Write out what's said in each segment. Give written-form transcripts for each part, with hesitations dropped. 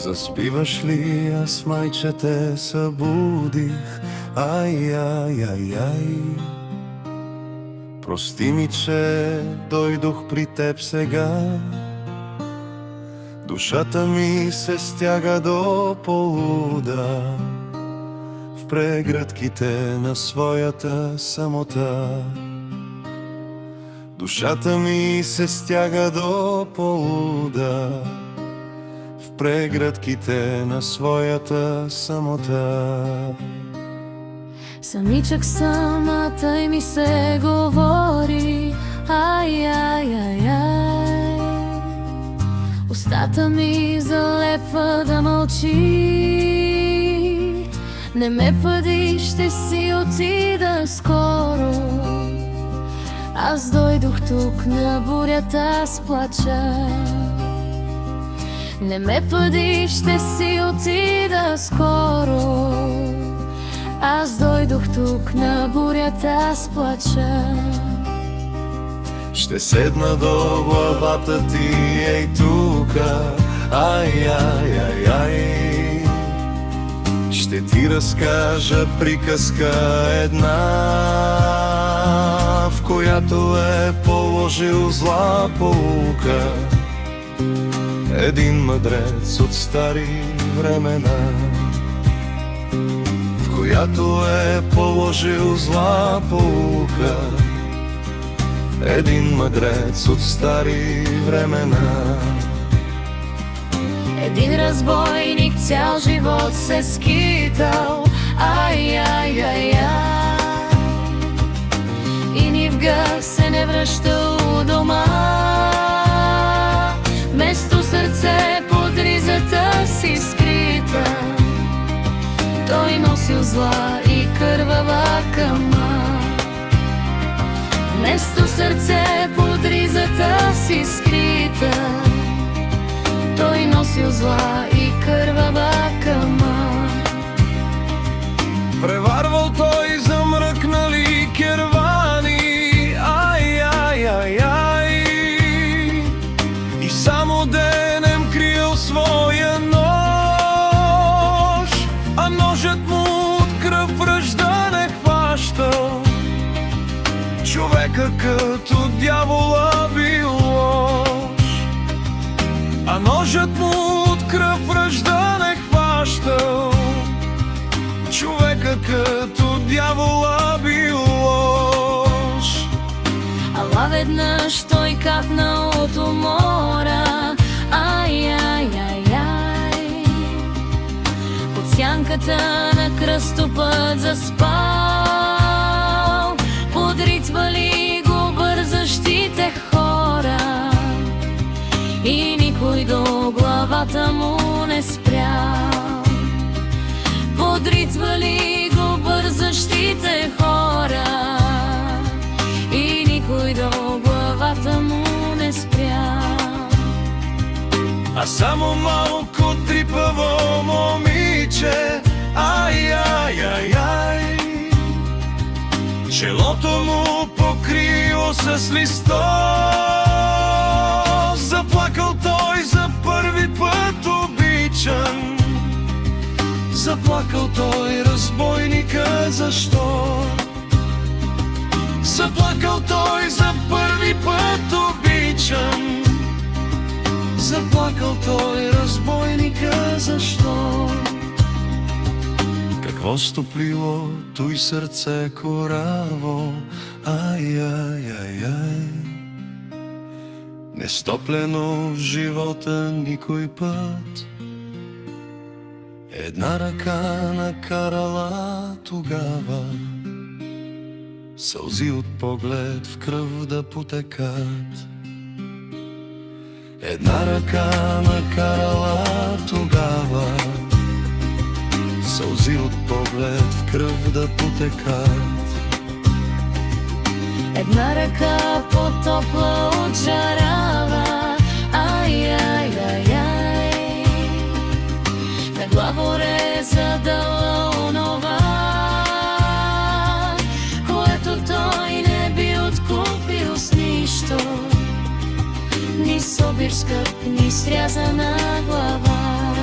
Заспиваш ли, аз майче те събудих? Ай. Прости ми, че дойдох при теб сега. Душата ми се стяга до полуда в прегръдките на своята самота. Душата ми се стяга до полуда в прегръдките на своята самота. Самичък съм, а тъй ми се говори. Ай. Устата ми залепва да мълчи. Не ме бъди, ще си отида скоро. Аз дойдох тук на бурята с плача. Не ме бъди, ще си отида скоро. Аз дойдох тук на бурята с плача. Ще седна до главата ти, ей тука. Ай. Ще ти разкажа приказка една, в която е положил зла поука един мъдрец от стари времена. В която е положил зла поука един мъдрец от стари времена. Един разбойник цял живот се скитал. Ай. И ни в гъв се не връщал у дома. Вместо сърце под ризата си скрита, той носил зла и кървава кама. Вместо сърце под ризата си скрита, той носил зла и кървава кама. Преварвал той замръкнали кервани. Ай. И само денем криел своя нож, а ножът му от кръв връжда не хващал. Човека като дявола бил лош, а ножът му от кръв връжда не хващал. Човека като дявола бил лош. Ала веднъж той капна от умора. Ай. Под сянката на кръстопът заспал. Подритвали го бързащите хора и никой до главата му не спрял. Подритвали го бързащите хора и никой до главата му не спрял. А само малко трипаво момиче. Ай. Челото му покрило с листо. Заплакал той за първи път обичан. Заплакал той разбойника, защо? Заплакал той за първи път обичан. Заплакал той разбойника, защо? Какво стоплило той сърце кораво? Ай. Нестоплено в живота никой път. Една ръка накарала тогава сълзи от поглед в кръв да потекат. Една ръка накарала тогава сълзи от поглед в кръв да потекат. Една ръка потопла от жарава. Ай. На главореза дала онова, което той не би откупил с нищо. Ни собир скъп, ни срязана глава.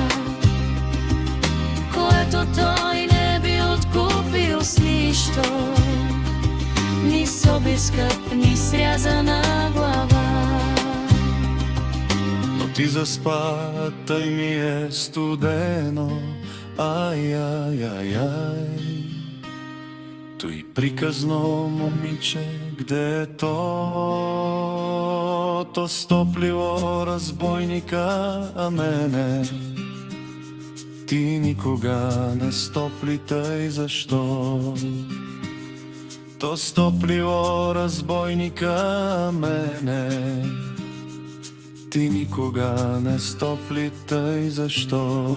Ти заспа, тъй ми е студено, ай. Той приказно момиче, где е то стопливо разбойника, а мене ти никога не стопли, тъй защо? То стопливо разбойника, а мене ти никога не стопли, тъй защо?